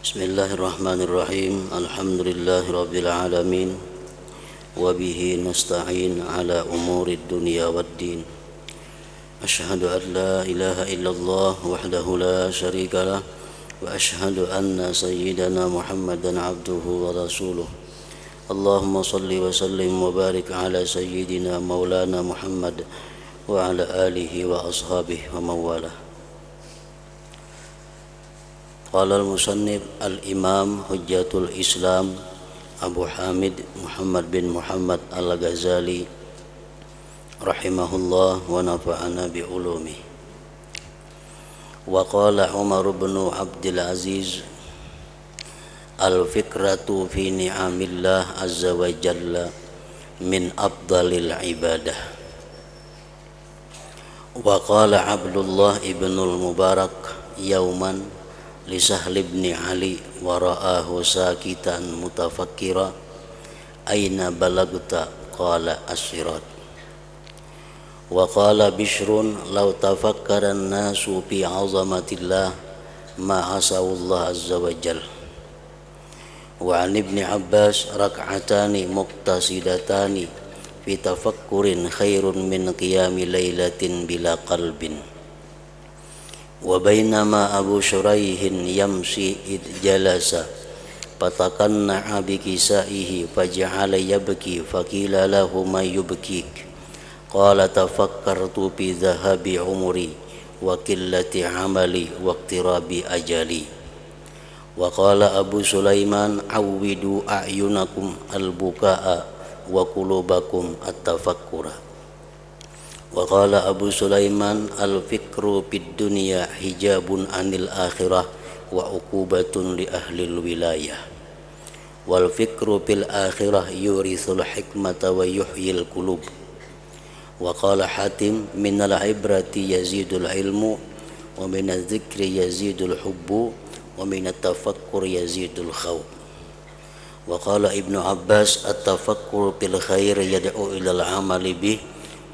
Bismillahirrahmanirrahim. Alhamdulillahirabbil alamin. Wa bihi nasta'in ala umurid dunya waddin. Asyhadu an la ilaha illallah wahdahu la syarikalah wa asyhadu anna sayyidana Muhammadan abduhu wa rasuluh. Allahumma salli wa sallim wa barik ala sayyidina maulana Muhammad wa ala alihi wa ashabihi wa mawalah. Qala al-musannif al-imam hujjatul islam Abu Hamid Muhammad bin Muhammad al-Ghazali rahimahullah wa nafa'ana bi ulumi. Wa qala Umar bin Abdul Aziz al-fikratu fi ni'amillah azza wa jalla min afdalil ibadah. Wa qala Abdullah ibnul Mubarak yauman li Sahl ibn Ali wa ra'ahu sakitan mutafakkira aina balagta qala as-sirat. Wa qala Bishrun law tafakkara an-nasu fi 'azamatillah ma asawullah azza wa jal. Wa 'an ibn Abbas rak'atani muqtasidatani fi tafakkurin khairun min qiyami lailatin bila qalbin. Wa bainama Abu Shuraihin yamshi id jalasa fatakanna'a bi kisaihi faja'ala yabki faqila lahu ma yubkik qala tafakkartu bi dhahabi umri wa qillati amali wa iqtirabi ajali. Wa qala Abu Sulaiman awwidu a'yunakum al-buka'a wa qulubakum at-tafakkura. Wa qala Abu Sulaiman al-fikru fid dunya hijabun anil akhirah wa uqubatun li ahli wilayah wal fikru fil akhirah yurithul hikmata wa yuhyil qulub. Wa qala Hatim minal ibrati yazidul ilmu wa minadh dzikri yazidul hubbu wa minat tafakkur yazidul khawf. Wa qala Ibnu Abbas at-tafakkur fil khair yad'u ilal amali bih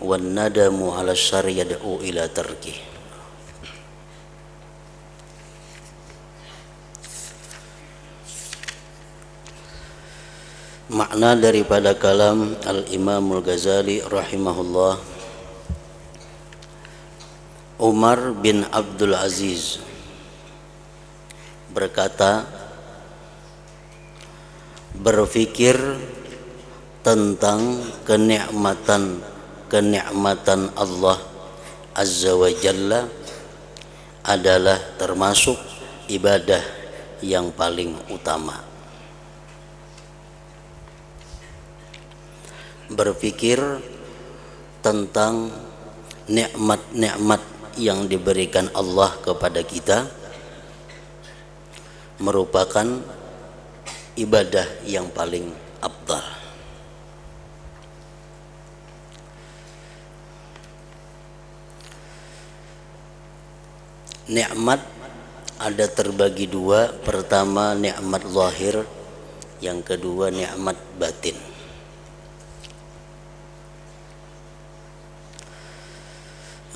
wan nadamu 'ala syarri yad'u ila tarkih. Makna daripada kalam Al-Imam Al-Ghazali rahimahullah, Umar bin Abdul Aziz berkata, berfikir tentang kenikmatan Allah azza wa jalla adalah termasuk ibadah yang paling utama. Berpikir tentang nikmat-nikmat yang diberikan Allah kepada kita merupakan ibadah yang paling afdal. Nikmat ada terbagi dua. Pertama nikmat zahir, yang kedua nikmat batin.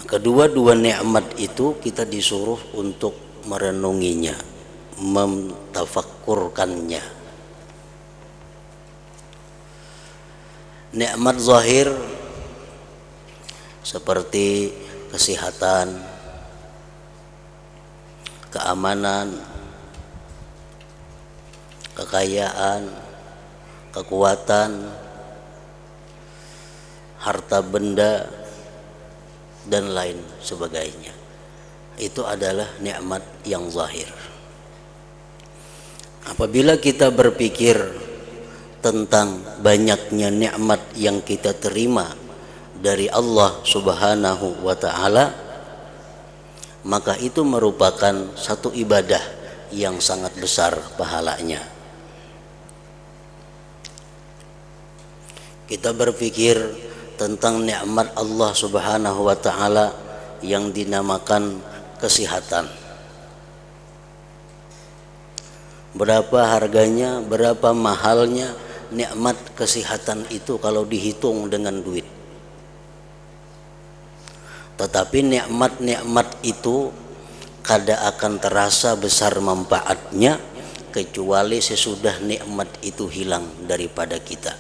Kedua-dua nikmat itu kita disuruh untuk merenunginya, mentafakkurkannya. Nikmat zahir seperti kesehatan, keamanan, kekayaan, kekuatan, harta benda, dan lain sebagainya. Itu adalah nikmat yang zahir. Apabila kita berpikir tentang banyaknya nikmat yang kita terima dari Allah Subhanahu wa ta'ala, maka itu merupakan satu ibadah yang sangat besar pahalanya. Kita berpikir tentang nikmat Allah Subhanahu wa ta'ala yang dinamakan kesehatan. Berapa harganya, berapa mahalnya nikmat kesehatan itu kalau dihitung dengan duit. Tetapi nikmat-nikmat itu kada akan terasa besar manfaatnya kecuali sesudah nikmat itu hilang daripada kita.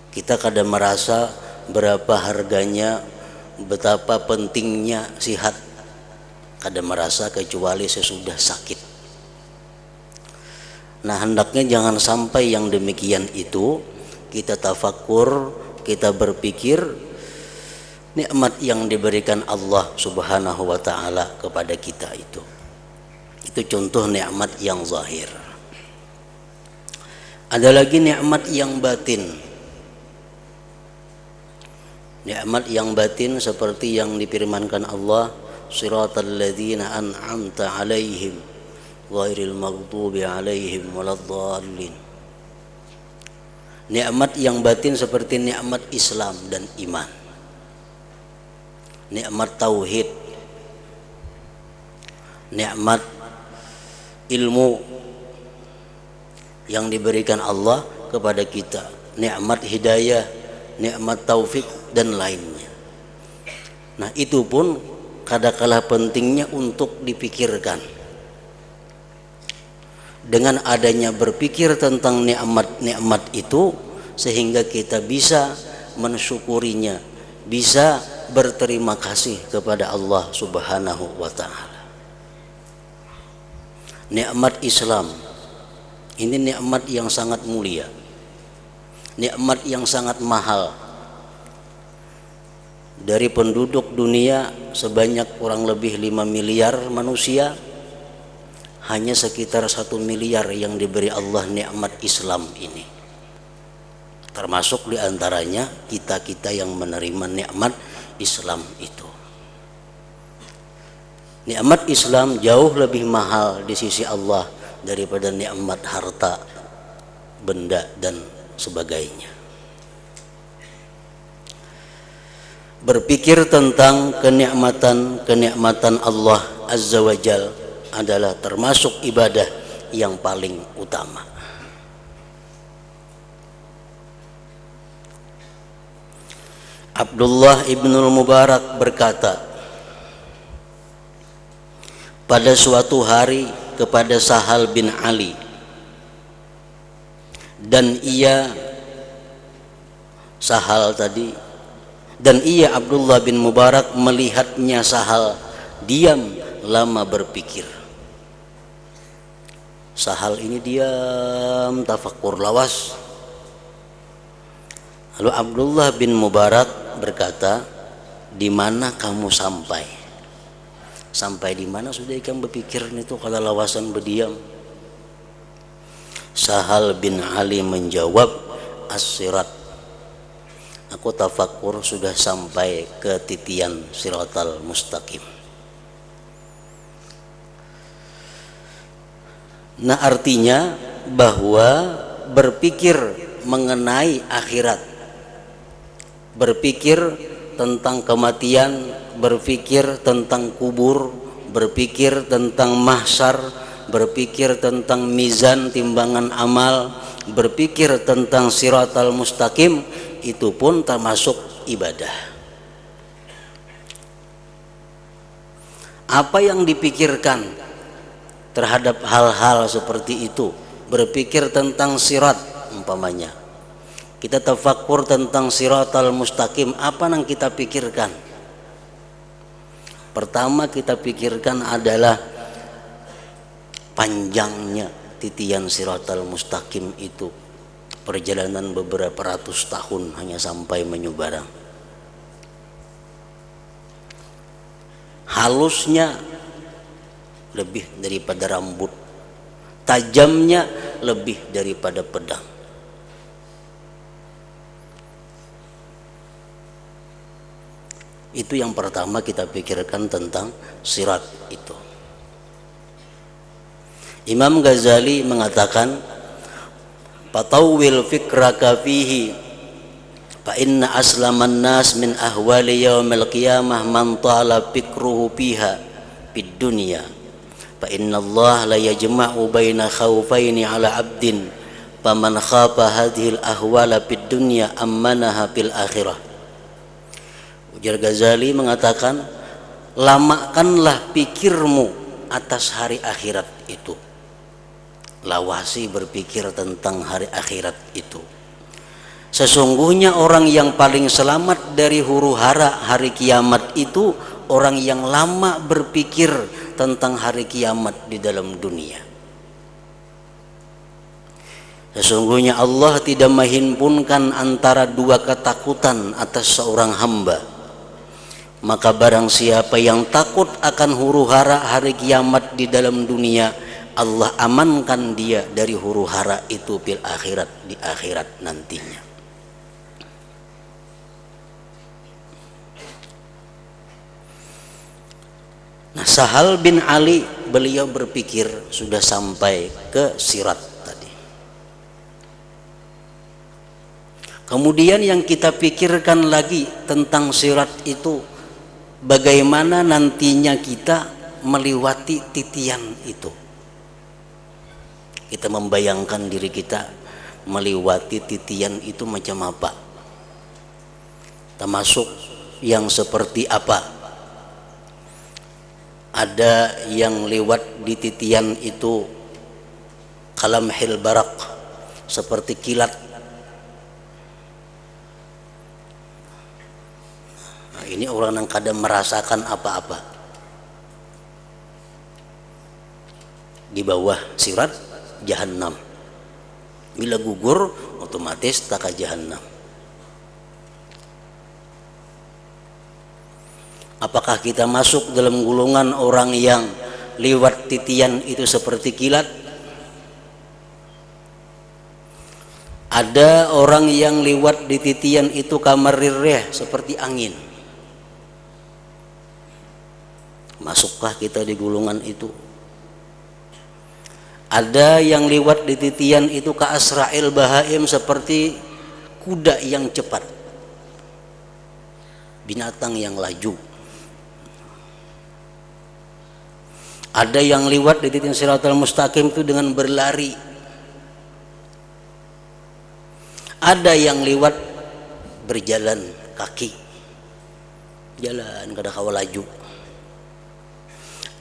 Kita kadang merasa berapa harganya, betapa pentingnya sihat, kadang merasa kecuali sesudah sakit. Nah, hendaknya jangan sampai yang demikian itu. Kita tafakur, kita berpikir nikmat yang diberikan Allah Subhanahu wa ta'ala kepada kita itu contoh nikmat yang zahir. Ada lagi nikmat yang batin. Nikmat yang batin seperti yang difirmankan Allah, siratal ladzina an'amta alaihim ghairil maghdubi alaihim waladdallin. Nikmat yang batin seperti nikmat Islam dan iman, nikmat tauhid, nikmat ilmu yang diberikan Allah kepada kita, nikmat hidayah, nikmat taufik dan lainnya. Nah, itu pun kadangkala pentingnya untuk dipikirkan. Dengan adanya berpikir tentang nikmat-nikmat itu, sehingga kita bisa mensyukurinya, bisa berterima kasih kepada Allah Subhanahu wa ta'ala. Nikmat Islam ini nikmat yang sangat mulia, nikmat yang sangat mahal. Dari penduduk dunia sebanyak kurang lebih 5 miliar manusia, hanya sekitar 1 miliar yang diberi Allah nikmat Islam ini. Termasuk diantaranya kita-kita yang menerima nikmat Islam itu. Nikmat Islam jauh lebih mahal di sisi Allah daripada nikmat harta, benda dan sebagainya. Berpikir tentang kenikmatan Allah Azza wa Jal adalah termasuk ibadah yang paling utama. Abdullah ibnul Mubarak berkata pada suatu hari kepada Sahal bin Ali, dan ia Abdullah bin Mubarak melihatnya Sahal diam lama berpikir. Sahal ini diam, tafakur lawas. Lalu Abdullah bin Mubarak berkata, di mana kamu sampai? Sampai di mana sudah ikan berpikir itu kalau lawasan berdiam? Sahal bin Ali menjawab, as-sirat. Aku tafakur sudah sampai ke titian siratal mustaqim. Nah, artinya bahwa berpikir mengenai akhirat, berpikir tentang kematian, berpikir tentang kubur, berpikir tentang mahsyar, berpikir tentang mizan timbangan amal, berpikir tentang siratal mustaqim, itu pun termasuk ibadah. Apa yang dipikirkan terhadap hal-hal seperti itu, berpikir tentang sirat umpamanya, kita tafakur tentang siratal mustaqim, apa yang kita pikirkan? Pertama kita pikirkan adalah panjangnya titian siratal mustaqim itu, perjalanan beberapa ratus tahun hanya sampai Menyubarang. Halusnya lebih daripada rambut, tajamnya lebih daripada pedang. Itu yang pertama kita pikirkan tentang sirat itu. Imam Ghazali mengatakan, fatawwil fikraka fihi fa inna aslaman nas min ahwali yaumil qiyamah man tala fikruhu fiha fid dunya fa inna Allah la yajma'u baina khawfaini ala abdin faman khafa hadhil ahwala fid dunya ammanaha fil akhirah. Ujar Ghazali mengatakan, lamakanlah pikirmu atas hari akhirat itu. Lawasi berpikir tentang hari akhirat itu. Sesungguhnya orang yang paling selamat dari huru hara hari kiamat itu orang yang lama berpikir tentang hari kiamat di dalam dunia. Sesungguhnya Allah tidak menghimpunkan antara dua ketakutan atas seorang hamba. Maka barang siapa yang takut akan huru hara hari kiamat di dalam dunia, Allah amankan dia dari huru hara itu fil akhirat, di akhirat nantinya. Nah, Sahal bin Ali beliau berpikir sudah sampai ke sirat tadi. Kemudian yang kita pikirkan lagi tentang sirat itu, bagaimana nantinya kita melewati titian itu. Kita membayangkan diri kita melewati titian itu macam apa, termasuk yang seperti apa. Ada yang lewat di titian itu kalamhil barak, seperti kilat. Nah, ini orang yang kadang merasakan apa-apa. Di bawah sirat Jahannam. Bila gugur otomatis taka Jahannam. Apakah kita masuk dalam golongan orang yang lewat titian itu seperti kilat? Ada orang yang lewat di titian itu kamarir rih, seperti angin. Masukkah kita di golongan itu? Ada yang lewat di titian itu ka asra'il bahaim, seperti kuda yang cepat, binatang yang laju. Ada yang lewat di titik siratal mustaqim itu dengan berlari. Ada yang lewat berjalan kaki, jalan kada kawa laju.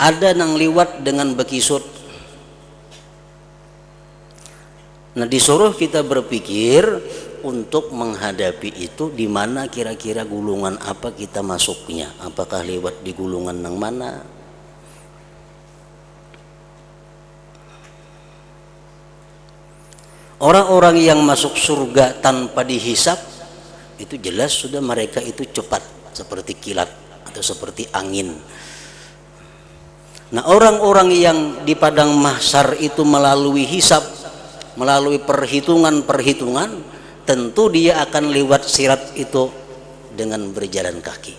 Ada yang lewat dengan bekisut. Nah, disuruh kita berpikir untuk menghadapi itu, di mana kira-kira gulungan apa kita masuknya. Apakah lewat di gulungan yang mana? Orang-orang yang masuk surga tanpa dihisap itu jelas sudah mereka itu cepat seperti kilat atau seperti angin. Nah, orang-orang yang di padang mahsyar itu melalui hisap, melalui perhitungan-perhitungan, tentu dia akan lewat sirat itu dengan berjalan kaki.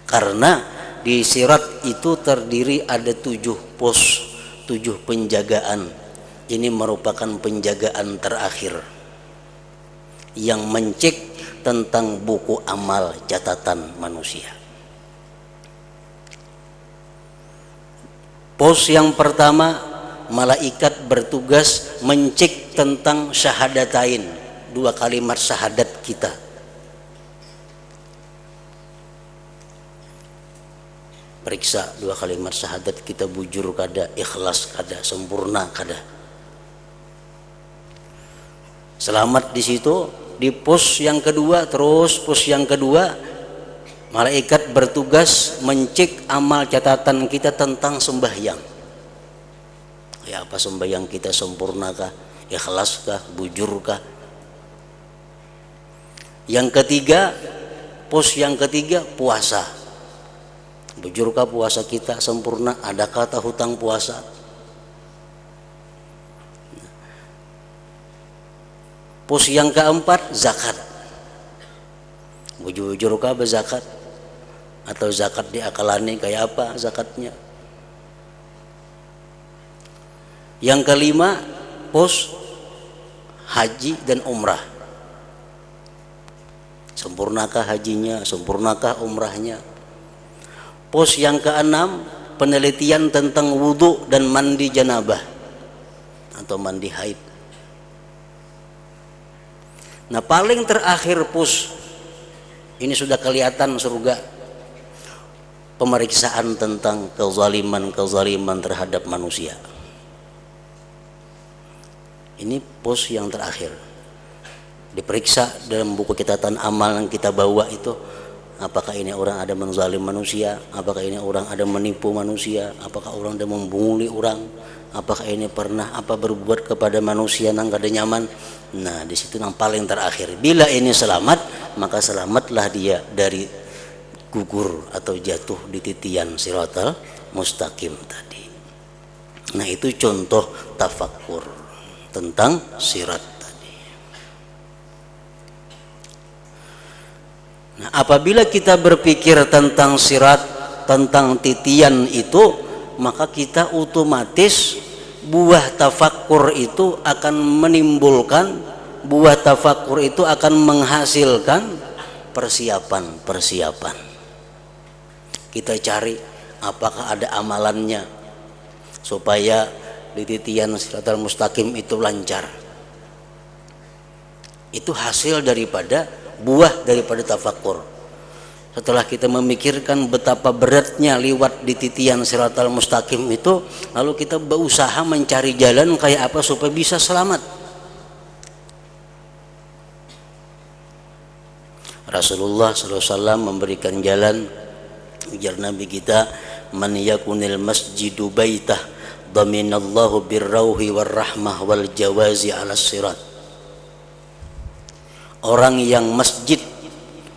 Karena di sirat itu terdiri ada 7 pos, 7 penjagaan. Ini merupakan penjagaan terakhir yang mencek tentang buku amal catatan manusia. Pos yang pertama, malaikat bertugas mencek tentang syahadatain, 2 kalimat syahadat kita. Periksa 2 kalimat syahadat kita bujur kada, ikhlas kada, sempurna kada. Selamat di situ. Di pos yang kedua, terus pos yang kedua, malaikat bertugas mencek amal catatan kita tentang sembahyang. Ya, apa sembahyang kita sempurnakah, ikhlaskah, bujurkah? Yang ketiga, pos yang ketiga, puasa. Bujurkah puasa kita sempurna? Ada kata hutang puasa? Pos yang keempat, zakat. Bujur-bujurkah berzakat? Atau zakat diakalani kayak apa zakatnya? Yang kelima, pos haji dan umrah. Sempurnakah hajinya, sempurnakah umrahnya? Pos yang keenam, penelitian tentang wudhu dan mandi janabah atau mandi haid. Nah, paling terakhir pos ini sudah kelihatan surga. pemeriksaan tentang kezaliman terhadap manusia. Ini pos yang terakhir. Diperiksa dalam buku catatan amal yang kita bawa itu, apakah ini orang ada menzalim manusia, apakah ini orang ada menipu manusia, apakah orang ada membunguli orang, apakah ini pernah berbuat kepada manusia yang kada nyaman. Nah, di situ yang paling terakhir. Bila ini selamat, maka selamatlah dia dari gugur atau jatuh di titian siratal mustaqim tadi. Nah, itu contoh tafakkur tentang sirat. Nah, apabila kita berpikir tentang sirat, tentang titian itu, maka kita otomatis buah tafakkur itu akan menimbulkan, buah tafakkur itu akan menghasilkan persiapan. Kita cari apakah ada amalannya supaya di titian siratal mustaqim itu lancar. Itu hasil daripada buah daripada tafakkur. Setelah kita memikirkan betapa beratnya liwat di titian siratal mustaqim itu, lalu kita berusaha mencari jalan kayak apa supaya bisa selamat. Rasulullah SAW memberikan jalan, ujar Nabi kita, man yakunil masjidu baitah dhaminallahu birrauhi warrahmah wal jawazi ala sirat. Orang yang masjid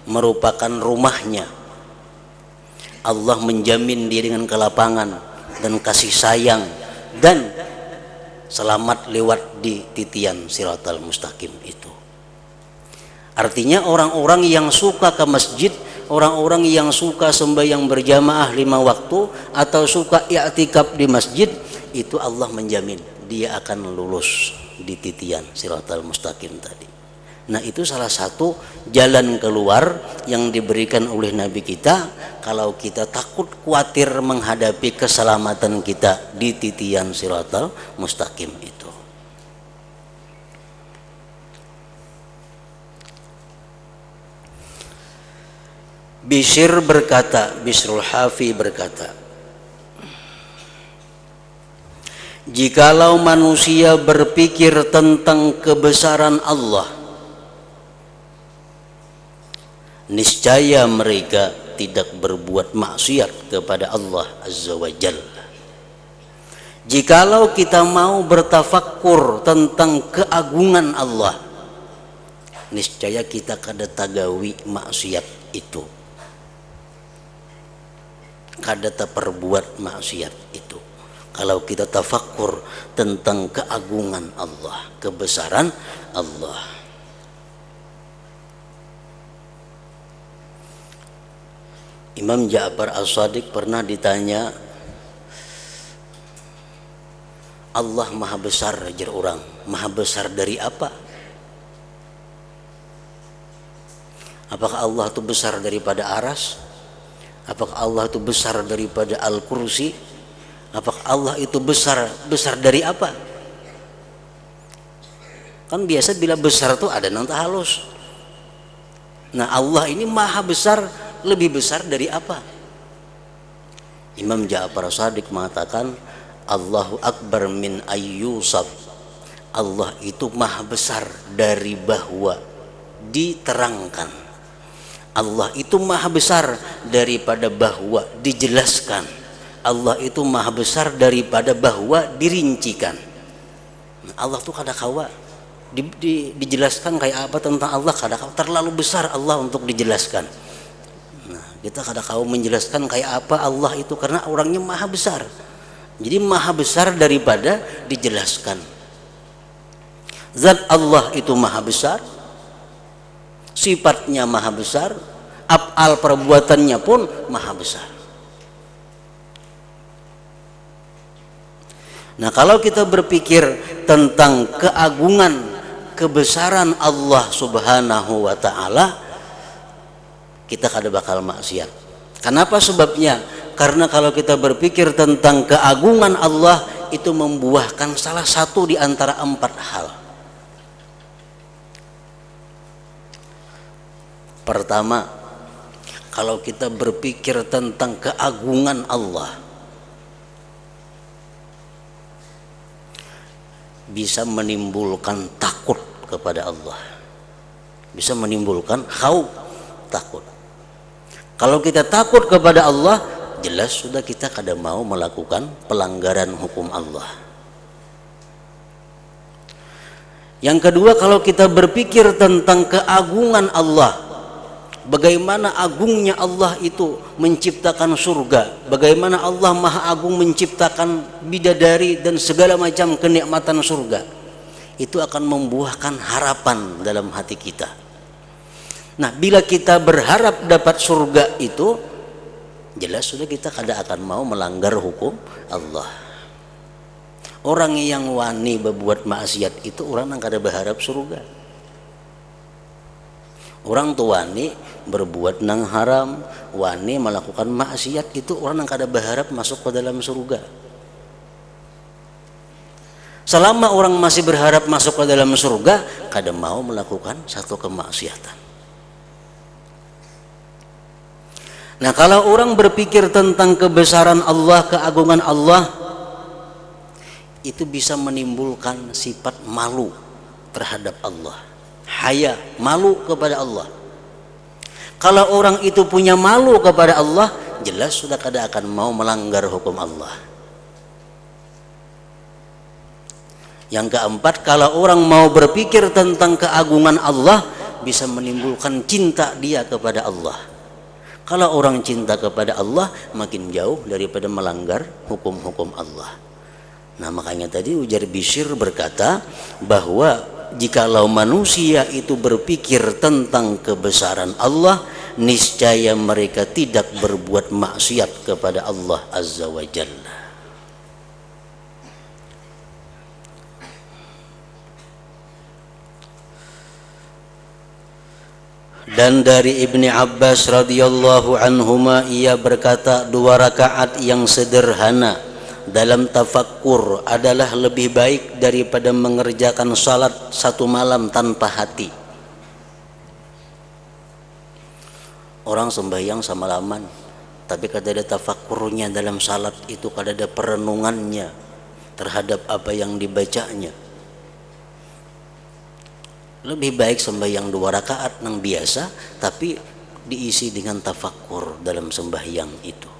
merupakan rumahnya, Allah menjamin dia dengan kelapangan dan kasih sayang dan selamat lewat di titian siratal mustaqim itu. Artinya orang-orang yang suka ke masjid, orang-orang yang suka sembahyang berjamaah 5 waktu atau suka i'tikaf di masjid, itu Allah menjamin dia akan lulus di titian siratal mustaqim tadi. Nah, itu salah satu jalan keluar yang diberikan oleh Nabi kita kalau kita takut khawatir menghadapi keselamatan kita di titian siratal mustaqim itu. Bishrul Hafi berkata, jikalau manusia berpikir tentang kebesaran Allah, niscaya mereka tidak berbuat maksiat kepada Allah Azza wa Jalla. Jikalau kita mau bertafakkur tentang keagungan Allah, niscaya kita kada tagawi maksiat itu, kada terperbuat maksiat itu. Kalau kita tafakkur tentang keagungan Allah, kebesaran Allah. Imam Ja'far As-Shadiq pernah ditanya, Allah maha besar, ajar orang, maha besar dari apa? Apakah Allah itu besar daripada aras? Apakah Allah itu besar daripada Al-Kursi? Apakah Allah itu besar dari apa? Kan biasa bila besar itu ada nanta halus. Nah, Allah ini maha besar, lebih besar dari apa? Imam Ja'far Shadiq mengatakan, Allahu Akbar min ayyusaf. Allah itu maha besar dari bahwa diterangkan. Allah itu maha besar daripada bahwa dijelaskan. Allah itu maha besar daripada bahwa dirincikan. Allah tuh kada kawa dijelaskan kayak apa tentang Allah, kada kawa, terlalu besar Allah untuk dijelaskan. Kita kada kau menjelaskan kayak apa Allah itu karena orangnya maha besar. Jadi maha besar daripada dijelaskan. Zat Allah itu maha besar, sifatnya maha besar, af'al perbuatannya pun maha besar. Nah, kalau kita berpikir tentang keagungan, kebesaran Allah Subhanahu wa ta'ala, kita kada bakal maksiat. Kenapa sebabnya? Karena kalau kita berpikir tentang keagungan Allah, itu membuahkan salah satu di antara 4 hal. Pertama, kalau kita berpikir tentang keagungan Allah, bisa menimbulkan takut kepada Allah, bisa menimbulkan khauf, takut. Kalau kita takut kepada Allah, jelas sudah kita kada mau melakukan pelanggaran hukum Allah. Yang kedua, kalau kita berpikir tentang keagungan Allah, bagaimana agungnya Allah itu menciptakan surga, bagaimana Allah Maha Agung menciptakan bidadari dan segala macam kenikmatan surga, itu akan membuahkan harapan dalam hati kita. Nah, bila kita berharap dapat surga itu, jelas sudah kita kada akan mau melanggar hukum Allah. Orang yang wani berbuat maksiat itu orang yang kada berharap surga. Orang tua wani berbuat nang haram, wani melakukan maksiat, itu orang yang kada berharap masuk ke dalam surga. Selama orang masih berharap masuk ke dalam surga, kada mau melakukan satu kemaksiatan. Nah, kalau orang berpikir tentang kebesaran Allah, keagungan Allah, itu bisa menimbulkan sifat malu terhadap Allah, haya, malu kepada Allah. Kalau orang itu punya malu kepada Allah, jelas sudah kada akan mau melanggar hukum Allah. Yang keempat, kalau orang mau berpikir tentang keagungan Allah, bisa menimbulkan cinta dia kepada Allah. Kalau orang cinta kepada Allah, makin jauh daripada melanggar hukum-hukum Allah. Nah, makanya tadi ujar Bishr berkata bahwa jikalau manusia itu berpikir tentang kebesaran Allah, niscaya mereka tidak berbuat maksiat kepada Allah Azza wa Jalla. Dan dari Ibni Abbas radhiyallahu anhuma, ia berkata, 2 rakaat yang sederhana dalam tafakkur adalah lebih baik daripada mengerjakan salat 1 malam tanpa hati. Orang sembahyang semalaman, tapi kada ada tafakkurnya dalam salat itu, kada ada perenungannya terhadap apa yang dibacanya. Lebih baik sembahyang 2 rakaat yang biasa, tapi diisi dengan tafakkur dalam sembahyang itu.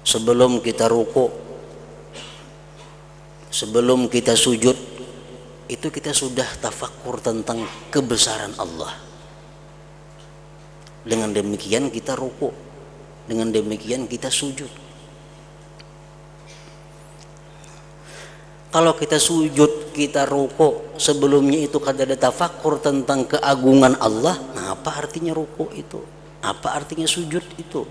Sebelum kita ruku, sebelum kita sujud, itu kita sudah tafakkur tentang kebesaran Allah. Dengan demikian kita ruku, dengan demikian kita sujud. Kalau kita sujud, kita ruku, sebelumnya itu kada ada tafakkur tentang keagungan Allah, nah apa artinya ruku itu? Apa artinya sujud itu?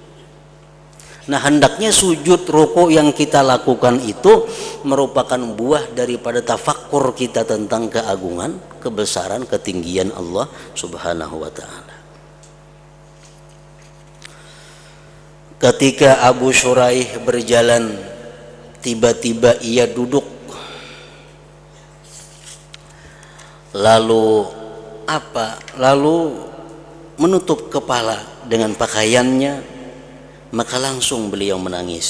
Nah, hendaknya sujud, ruku yang kita lakukan itu merupakan buah daripada tafakkur kita tentang keagungan, kebesaran, ketinggian Allah Subhanahu wa ta'ala. Ketika Abu Shuraih berjalan, tiba-tiba ia duduk, lalu menutup kepala dengan pakaiannya, maka langsung beliau menangis.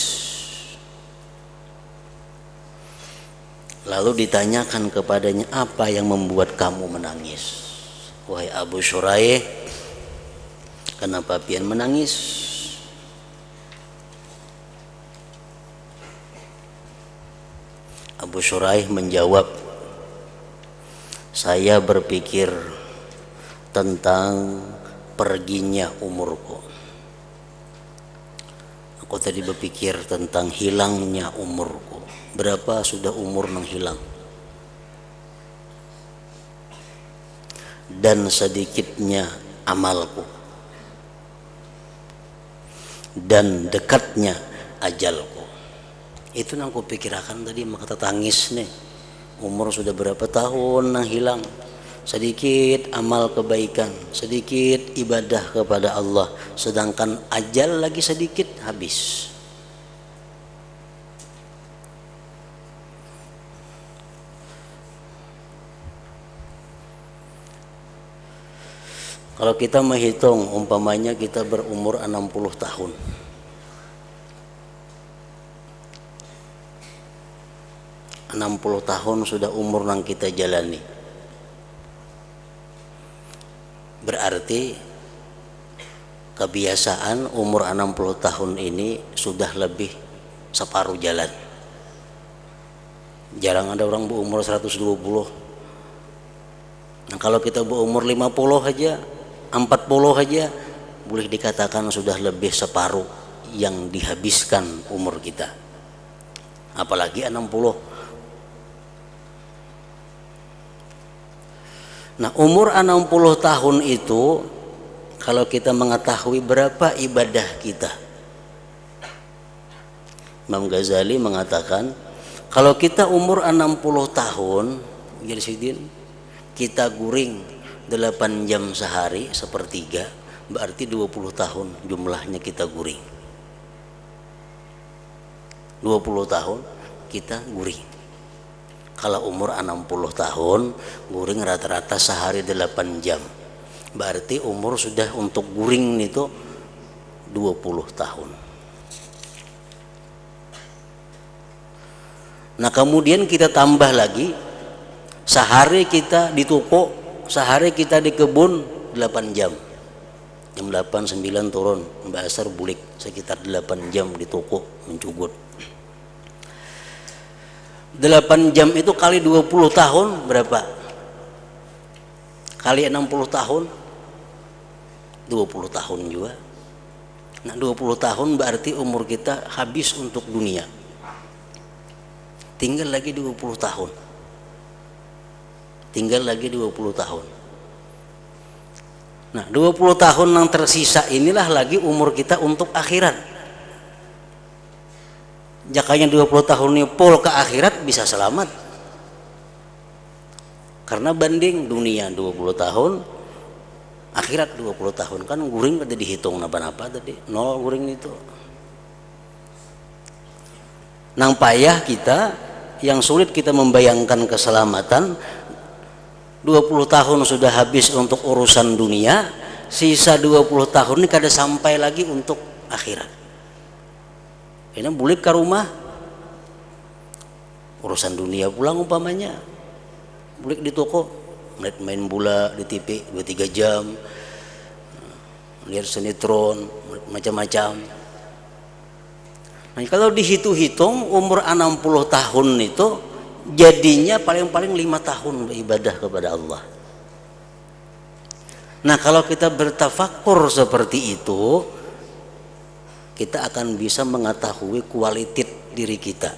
Lalu ditanyakan kepadanya, apa yang membuat kamu menangis? Wahai Abu Shuraih, kenapa pian menangis? Abu Shuraih menjawab, saya berpikir tentang perginya umurku. Aku tadi berpikir tentang hilangnya umurku. Berapa sudah umur nang hilang? Dan sedikitnya amalku. Dan dekatnya ajalku. Itu nang ku pikirkan tadi, maka tangis nih. Umur sudah berapa tahun nang hilang? Sedikit amal kebaikan, sedikit ibadah kepada Allah, sedangkan ajal lagi sedikit habis. Kalau kita menghitung umpamanya kita berumur 60 tahun. 60 tahun sudah umur yang kita jalani. Berarti kebiasaan umur 60 tahun ini sudah lebih separuh jalan. Jarang ada orang berumur 120. Nah, kalau kita berumur 50 aja, 40 aja, boleh dikatakan sudah lebih separuh yang dihabiskan umur kita. Apalagi 60. Nah, umur 60 tahun itu kalau kita mengetahui berapa ibadah kita. Imam Ghazali mengatakan, kalau kita umur 60 tahun, kita guring 8 jam sehari sepertiga, berarti 20 tahun jumlahnya kita guring. 20 tahun kita guring. Kalau umur 60 tahun, guring rata-rata sehari 8 jam. Berarti umur sudah untuk guring itu 20 tahun. Nah, kemudian kita tambah lagi, sehari kita di toko, sehari kita di kebun 8 jam. Jam 8, 9 turun, Mbak Asar bulik, sekitar 8 jam di toko mencugut. 8 jam itu kali 20 tahun berapa? Kali 60 tahun 20 tahun juga. Nah, 20 tahun berarti umur kita habis untuk dunia. Tinggal lagi 20 tahun. Tinggal lagi 20 tahun. Nah, 20 tahun yang tersisa inilah lagi umur kita untuk akhirat. Jakanya 20 tahun ini full ke akhirat bisa selamat. Karena banding dunia 20 tahun, akhirat 20 tahun. Kan guring tadi dihitung napa-napa tadi, 0 guring itu. Nang payah kita, yang sulit kita membayangkan keselamatan, 20 tahun sudah habis untuk urusan dunia, sisa 20 tahun ini kada sampai lagi untuk akhirat. Ini bulik ke rumah, urusan dunia pulang umpamanya, bulik di toko, main bola di TV 2-3 jam, lihat sinetron macam-macam. Nah, kalau dihitung-hitung umur 60 tahun itu jadinya paling-paling 5 tahun beribadah kepada Allah. Nah, kalau kita bertafakur seperti itu, kita akan bisa mengetahui kualitas diri kita.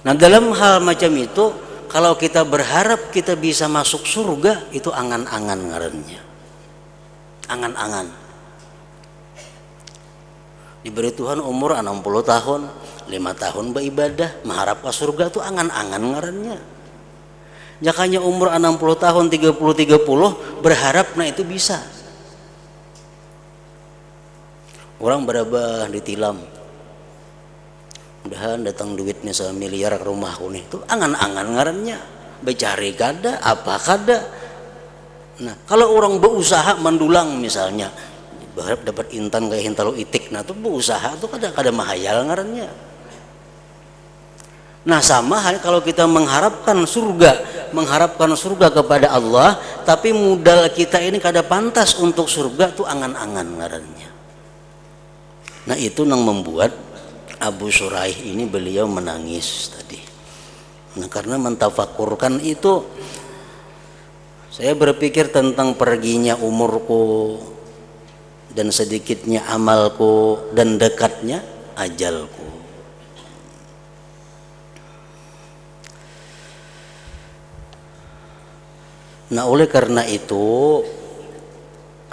Nah, dalam hal macam itu, kalau kita berharap kita bisa masuk surga, itu angan-angan ngarannya. Angan-angan. Diberi Tuhan umur 60 tahun, 5 tahun beribadah, mengharap ke surga, itu angan-angan ngarannya. Jakanya umur 60 tahun, 30 berharap, nah itu bisa. Orang berabah ditilam, mudahan datang duitnya 1 miliar ke rumahku nih, itu angan-angan ngarannya. Becari kada, apa kada. Nah, kalau orang berusaha mendulang misalnya, berharap dapat intan kayak hintalo itik, nah itu berusaha itu kada mahayal ngarannya. Nah, sama hal kalau kita mengharapkan surga kepada Allah, tapi modal kita ini kada pantas untuk surga, itu angan-angan ngarannya. Nah, itu yang membuat Abu Shuraih ini beliau menangis tadi. Nah, karena mentafakurkan itu, saya berpikir tentang perginya umurku dan sedikitnya amalku dan dekatnya ajalku. Nah, oleh karena itu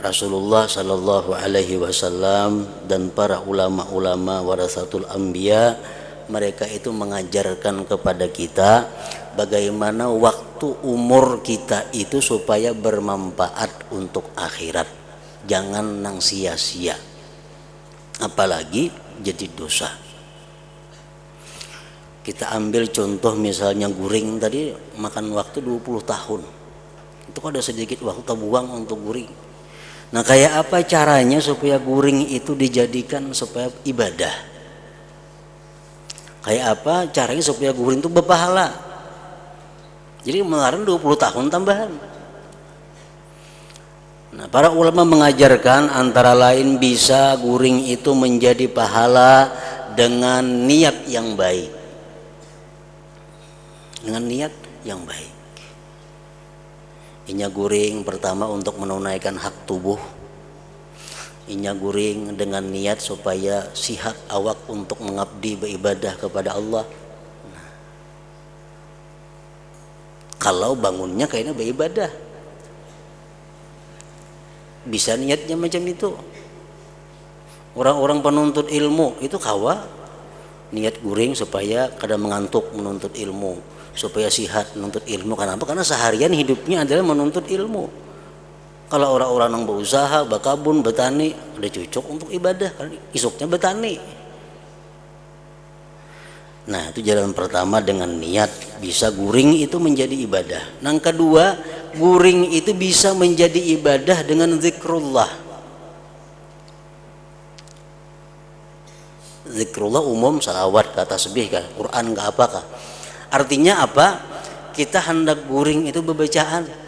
Rasulullah Shallallahu Alaihi Wasallam dan para ulama-ulama warasatul anbiya, mereka itu mengajarkan kepada kita bagaimana waktu umur kita itu supaya bermanfaat untuk akhirat, jangan nang sia-sia, apalagi jadi dosa. Kita ambil contoh misalnya guring tadi makan waktu 20 tahun. Itu ada sedikit waktu terbuang untuk guring. Nah, kayak apa caranya supaya guring itu dijadikan supaya ibadah? Kayak apa caranya supaya guring itu berpahala? Jadi mengeluarkan 20 tahun tambahan. Nah, para ulama mengajarkan antara lain bisa guring itu menjadi pahala dengan niat yang baik. Dengan niat yang baik. Inya guring pertama untuk menunaikan hak tubuh. Inya guring dengan niat supaya sihat awak untuk mengabdi beribadah kepada Allah. Nah, kalau bangunnya kayaknya beribadah, bisa niatnya macam itu. Orang-orang penuntut ilmu itu kawa niat guring supaya kada mengantuk menuntut ilmu, supaya sihat menuntut ilmu. Kenapa? Karena seharian hidupnya adalah menuntut ilmu. Kalau orang-orang yang berusaha, berkebun, bertani, ada cocok untuk ibadah, karena isuknya bertani. Nah, itu jalan pertama dengan niat bisa guring itu menjadi ibadah. Yang kedua, guring itu bisa menjadi ibadah dengan zikrullah. Zikrullah umum, salawat, kata tasbih, Quran, apakah? Artinya apa? Kita hendak guring itu berbacaan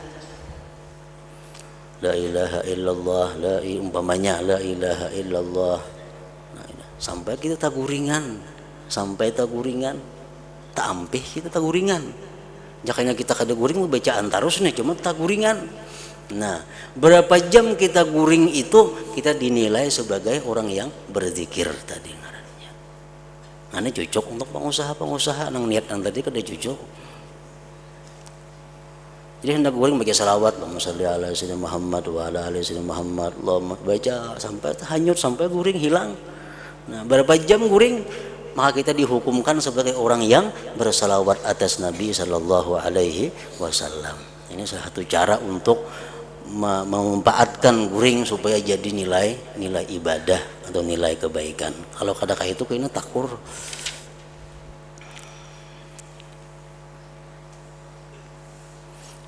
la ilaha illallah, umpamanya la ilaha illallah. Nah, sampai kita tak guringan, tak ampih kita tak guringan. Jakanya kita kada guring bacaan terus nih, cuma tak guringan. Nah, berapa jam kita guring itu kita dinilai sebagai orang yang berzikir tadi ngarannya. Ini cocok untuk pengusaha nang niat yang tadi kada cocok. Jadi hendak guring bagi salawat, Allahumma sholli ala sayyidina Muhammad wa ala ali sayyidina Muhammad, Allahumma baca sampai hanyut, sampai guring hilang. Nah, berapa jam guring, maka kita dihukumkan sebagai orang yang bersalawat atas Nabi sallallahu alaihi wasallam. Ini salah satu cara untuk memanfaatkan guring supaya jadi nilai ibadah atau nilai kebaikan. Kalau kadang itu kayaknya takur.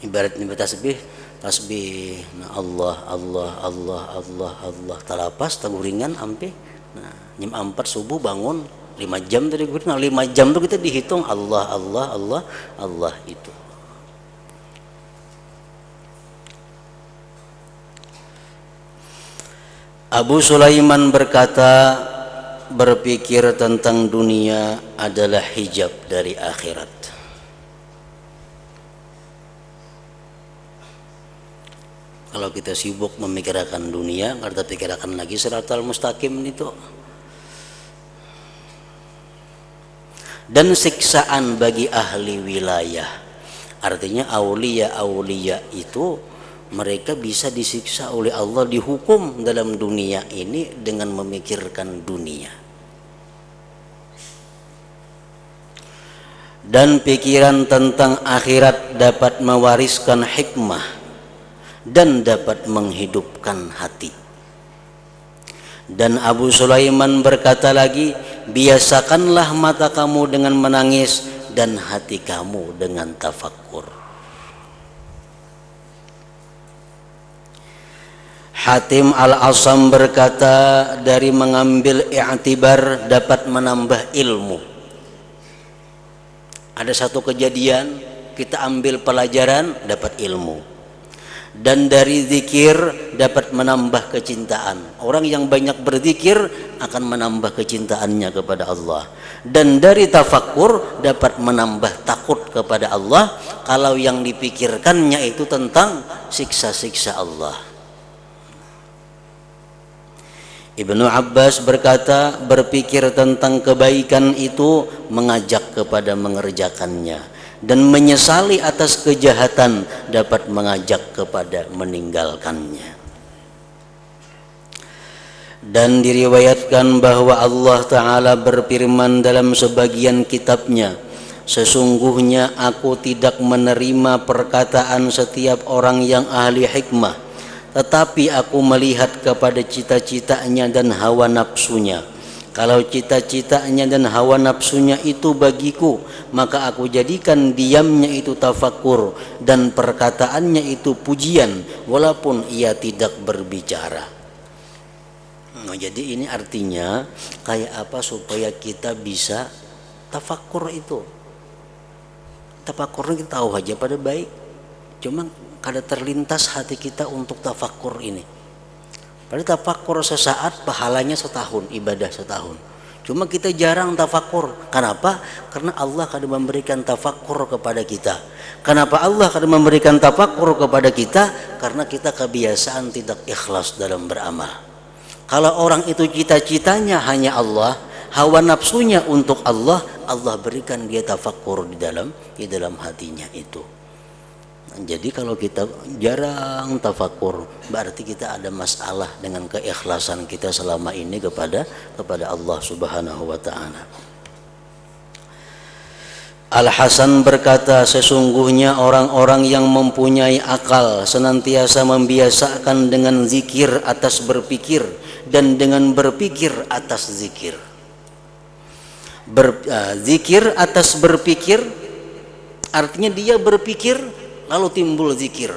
Ibarat tasbih, nah Allah talapas taguringan ampe. Nah, jam 4 subuh bangun 5 jam tadi guring. Nah, 5 jam tuh kita dihitung Allah itu. Abu Sulaiman berkata, berpikir tentang dunia adalah hijab dari akhirat. Kalau kita sibuk memikirkan dunia, kita pikirkan lagi siratal mustaqim itu. Dan siksaan bagi ahli wilayah. Artinya aulia itu mereka bisa disiksa oleh Allah, dihukum dalam dunia ini dengan memikirkan dunia. Dan pikiran tentang akhirat dapat mewariskan hikmah dan dapat menghidupkan hati. Dan Abu Sulaiman berkata lagi, biasakanlah mata kamu dengan menangis dan hati kamu dengan tafakkur. Hatim Al-Asam berkata, dari mengambil i'tibar dapat menambah ilmu. Ada satu kejadian, kita ambil pelajaran, dapat ilmu. Dan dari zikir dapat menambah kecintaan. Orang yang banyak berzikir akan menambah kecintaannya kepada Allah. Dan dari tafakkur dapat menambah takut kepada Allah kalau yang dipikirkannya itu tentang siksa-siksa Allah. Ibnu Abbas berkata, berpikir tentang kebaikan itu mengajak kepada mengerjakannya, dan menyesali atas kejahatan dapat mengajak kepada meninggalkannya. Dan diriwayatkan bahwa Allah Ta'ala berfirman dalam sebagian kitabnya, sesungguhnya aku tidak menerima perkataan setiap orang yang ahli hikmah, tetapi aku melihat kepada cita-citanya dan hawa nafsunya. Kalau cita-citanya dan hawa nafsunya itu bagiku, maka aku jadikan diamnya itu tafakur dan perkataannya itu pujian, walaupun ia tidak berbicara. Nah, jadi ini artinya kayak apa supaya kita bisa tafakur itu. Tafakurnya kita tahu aja pada baik, cuma kada terlintas hati kita untuk tafakur ini. Padahal tafakur sesaat pahalanya setahun, ibadah setahun. Cuma kita jarang tafakur. Kenapa? Karena Allah akan memberikan tafakur kepada kita. Kenapa Allah akan memberikan tafakur kepada kita? Karena kita kebiasaan tidak ikhlas dalam beramal. Kalau orang itu cita-citanya hanya Allah, hawa nafsunya untuk Allah, Allah berikan dia tafakur di dalam hatinya itu. Jadi kalau kita jarang tafakur, berarti kita ada masalah dengan keikhlasan kita selama ini kepada Allah Subhanahu wa taala. Al-Hasan berkata, sesungguhnya orang-orang yang mempunyai akal senantiasa membiasakan dengan zikir atas berpikir dan dengan berpikir atas zikir. Zikir atas berpikir artinya dia berpikir lalu timbul zikir.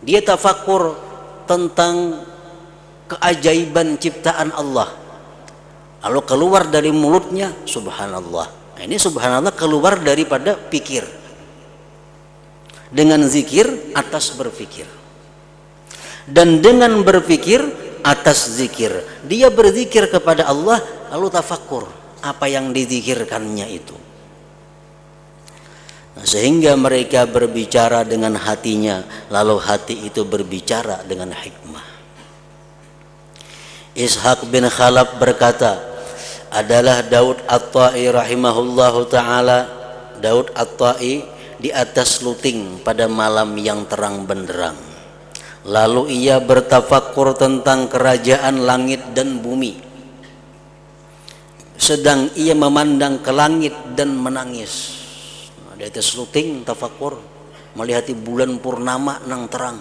Dia tafakur tentang keajaiban ciptaan Allah, lalu keluar dari mulutnya subhanallah. Nah, ini subhanallah keluar daripada pikir dengan zikir atas berpikir, dan dengan berpikir atas zikir. Dia berzikir kepada Allah lalu tafakur apa yang dizikirkannya itu. Nah, sehingga mereka berbicara dengan hatinya, lalu hati itu berbicara dengan hikmah. Ishaq bin Khalaf berkata, adalah Daud At-Ta'i rahimahullahu ta'ala, Daud At-Ta'i di atas luting pada malam yang terang benderang. Lalu ia bertafakur tentang kerajaan langit dan bumi. Sedang ia memandang ke langit dan menangis. Di atas luting tafakur, melihati bulan purnama nang terang.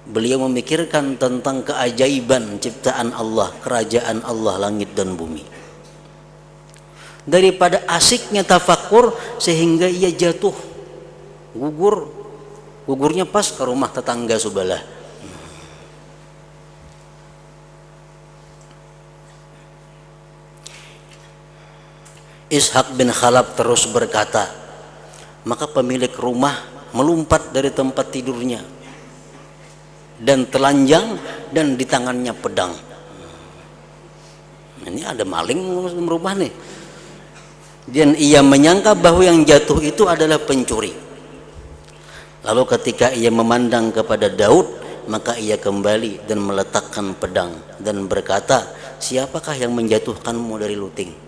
Beliau memikirkan tentang keajaiban ciptaan Allah, kerajaan Allah langit dan bumi. Daripada asiknya tafakur sehingga ia jatuh, gugurnya pas ke rumah tetangga sebelah. Ishaq bin Khalaf terus berkata, maka pemilik rumah melompat dari tempat tidurnya dan telanjang dan di tangannya pedang. Ini ada maling rumah nih. Dan ia menyangka bahwa yang jatuh itu adalah pencuri. Lalu ketika ia memandang kepada Daud, maka ia kembali dan meletakkan pedang dan berkata, siapakah yang menjatuhkanmu dari luting?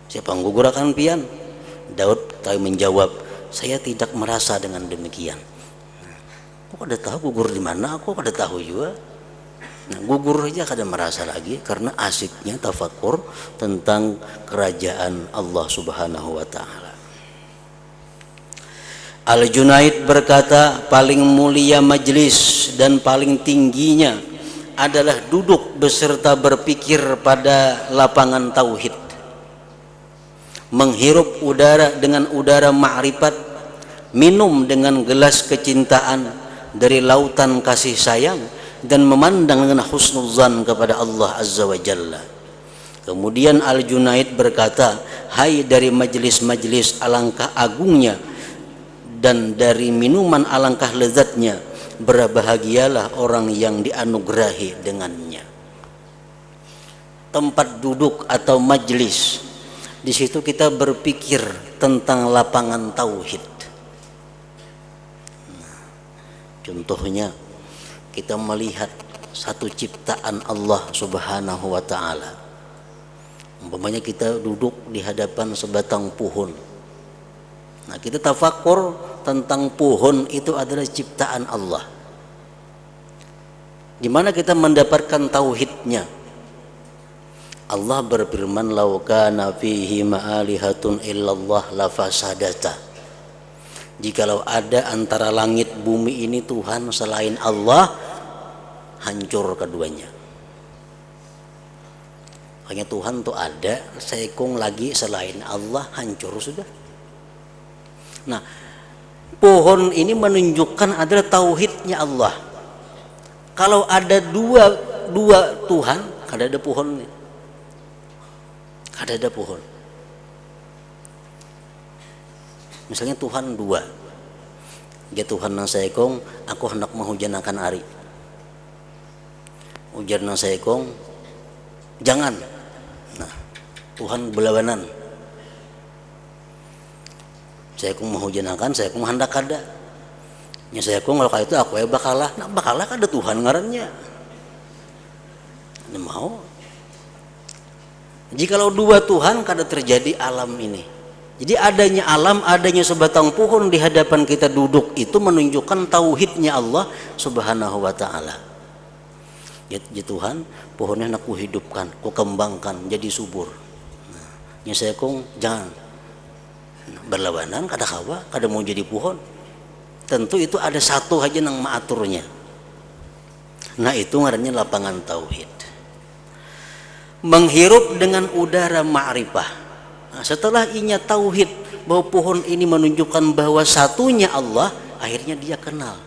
Siapa yang gugur akan pian? Daud menjawab, saya tidak merasa dengan demikian. Kok ada tahu gugur di mana? Aku ada tahu juga. Nah, gugur aja kada merasa lagi karena asiknya tafakur tentang kerajaan Allah Subhanahu wa taala. Al-Junaid berkata, paling mulia majlis dan paling tingginya adalah duduk beserta berpikir pada lapangan tauhid. Menghirup udara dengan udara ma'rifat, minum dengan gelas kecintaan dari lautan kasih sayang, dan memandang dengan husnuzan kepada Allah Azza wa Jalla. Kemudian Al-Junaid berkata, hai dari majlis-majlis alangkah agungnya dan dari minuman alangkah lezatnya, berbahagialah orang yang dianugerahi dengannya. Tempat duduk atau majlis, di situ kita berpikir tentang lapangan tauhid. Contohnya, kita melihat satu ciptaan Allah Subhanahu wa taala. Umpamanya kita duduk di hadapan sebatang pohon. Nah, kita tafakur tentang pohon itu adalah ciptaan Allah. Di mana kita mendapatkan tauhidnya? Allah berfirman, "Lau kana fihi ma'alihatun illallah lafasadata." Jikalau ada antara langit bumi ini Tuhan selain Allah, hancur keduanya. Makanya Tuhan tuh ada, seikung lagi selain Allah hancur sudah. Nah, pohon ini menunjukkan adalah tauhidnya Allah. Kalau ada dua Tuhan, kada ada pohon. Kada ada pohon. Misalnya Tuhan dua. Dia Tuhan nang seikung, aku hendak menghujanakan ari. Ujar nang seikung, jangan. Nah, Tuhan belawanan. Saya kung menghujanakan, saya kung hendak kada. Nya saya kung kalau itu aku bakalah. Nah, bakalah kada Tuhan ngarannya. Nah, mau. Jikalau dua Tuhan kada terjadi alam ini. Jadi adanya alam, adanya sebatang pohon di hadapan kita duduk itu menunjukkan tauhidnya Allah Subhanahu wa taala. Ya Tuhan, pohonnya nak ku hidupkan, ku kembangkan jadi subur. Nya saya kung jangan berlawanan kada kawa, kada mau jadi pohon. Tentu itu ada satu aja nang maaturnya. Nah, itu ngarannya lapangan tauhid. Menghirup dengan udara ma'rifah. Nah, setelah inya tauhid bahwa pohon ini menunjukkan bahwa satunya Allah, akhirnya dia kenal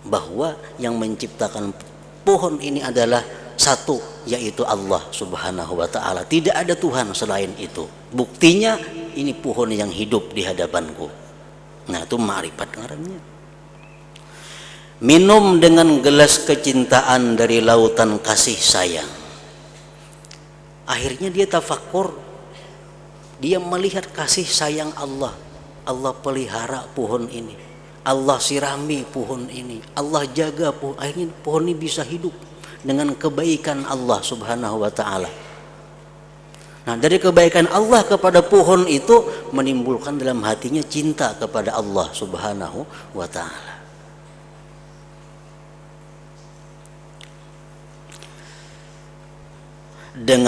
bahwa yang menciptakan pohon ini adalah satu, yaitu Allah Subhanahu wa taala. Tidak ada Tuhan selain itu. Buktinya ini pohon yang hidup di hadapanku. Nah, itu ma'rifat ngarannya. Minum dengan gelas kecintaan dari lautan kasih sayang. Akhirnya dia tafakur. Dia melihat kasih sayang Allah. Allah pelihara pohon ini. Allah sirami pohon ini. Allah jaga pohon. Akhirnya pohon ini bisa hidup dengan kebaikan Allah Subhanahu wa taala. Nah, dari kebaikan Allah kepada pohon itu menimbulkan dalam hatinya cinta kepada Allah Subhanahu wa taala. Dan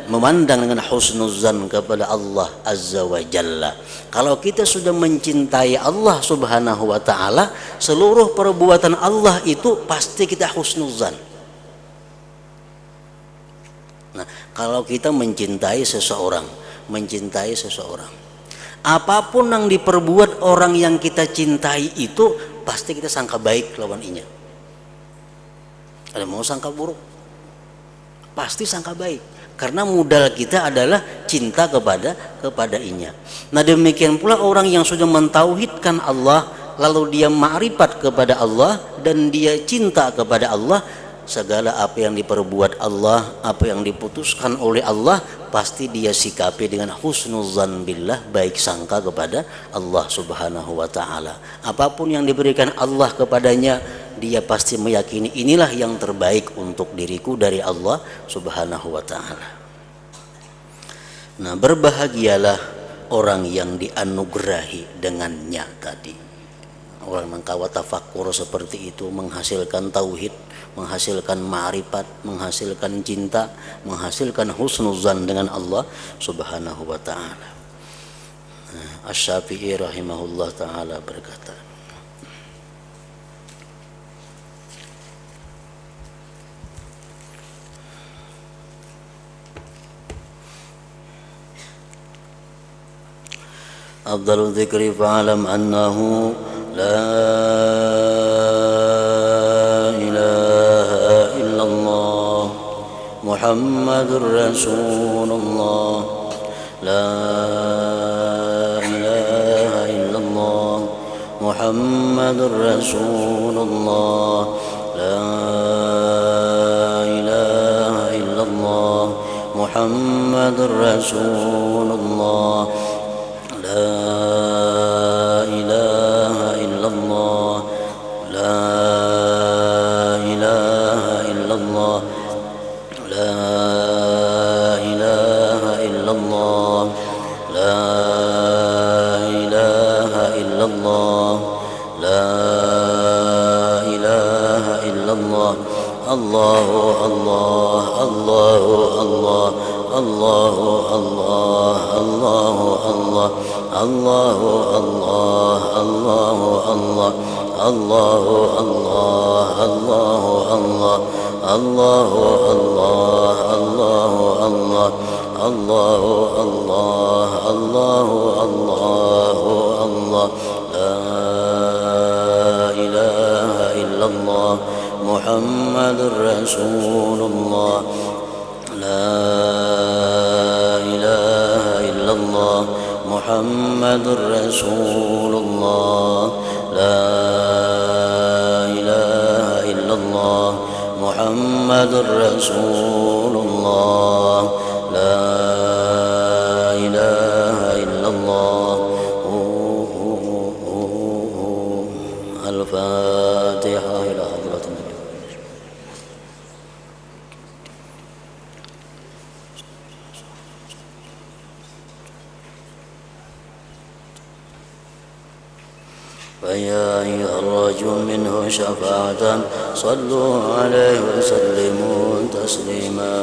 memandang dengan husnuzan kepada Allah Azza wa Jalla. Kalau kita sudah mencintai Allah Subhanahu wa taala, seluruh perbuatan Allah itu pasti kita husnuzan. Nah, kalau kita mencintai seseorang, apapun yang diperbuat orang yang kita cintai itu pasti kita sangka baik lawan inya. Ada mau sangka buruk? Pasti sangka baik, karena modal kita adalah cinta kepada inya. Nah, demikian pula orang yang sudah mentauhidkan Allah, lalu dia ma'rifat kepada Allah dan dia cinta kepada Allah, segala apa yang diperbuat Allah, apa yang diputuskan oleh Allah, pasti dia sikapi dengan husnuzan billah, baik sangka kepada Allah Subhanahu wa taala. Apapun yang diberikan Allah kepadanya, dia pasti meyakini inilah yang terbaik untuk diriku dari Allah Subhanahu wa taala. Nah, berbahagialah orang yang dianugerahi dengannya tadi. Orang yang kawa tafakur seperti itu menghasilkan tauhid, menghasilkan ma'rifat, menghasilkan cinta, menghasilkan husnuzan dengan Allah Subhanahu wa taala. Asy-Syafi'i rahimahullah taala berkata, afdalul dzikri fa'lam annahu la ilaha illallah Muhammadur Rasulullah la ilaha illallah Muhammadur Rasulullah la ilaha illallah Muhammadur Rasulullah La ilaha illallah La ilaha illallah La ilaha illallah La ilaha illallah La ilaha illallah Allahu Allah Allahu Allah Allahu Allah Allahu Allah Allahu Allah Allahu Allah Allahu Allah Allahu Allah الله الله الله الله الله الله الله الله الله لا إله إلا الله محمد رسول الله لا إله إلا الله محمد رسول الله لا إله إلا الله محمد رسول الله لا إله إلا الله الفاتحة إلى حضرة النبي. فيا أيها الرجل منه شفاعة صلوا عليه وسلموا تسليما.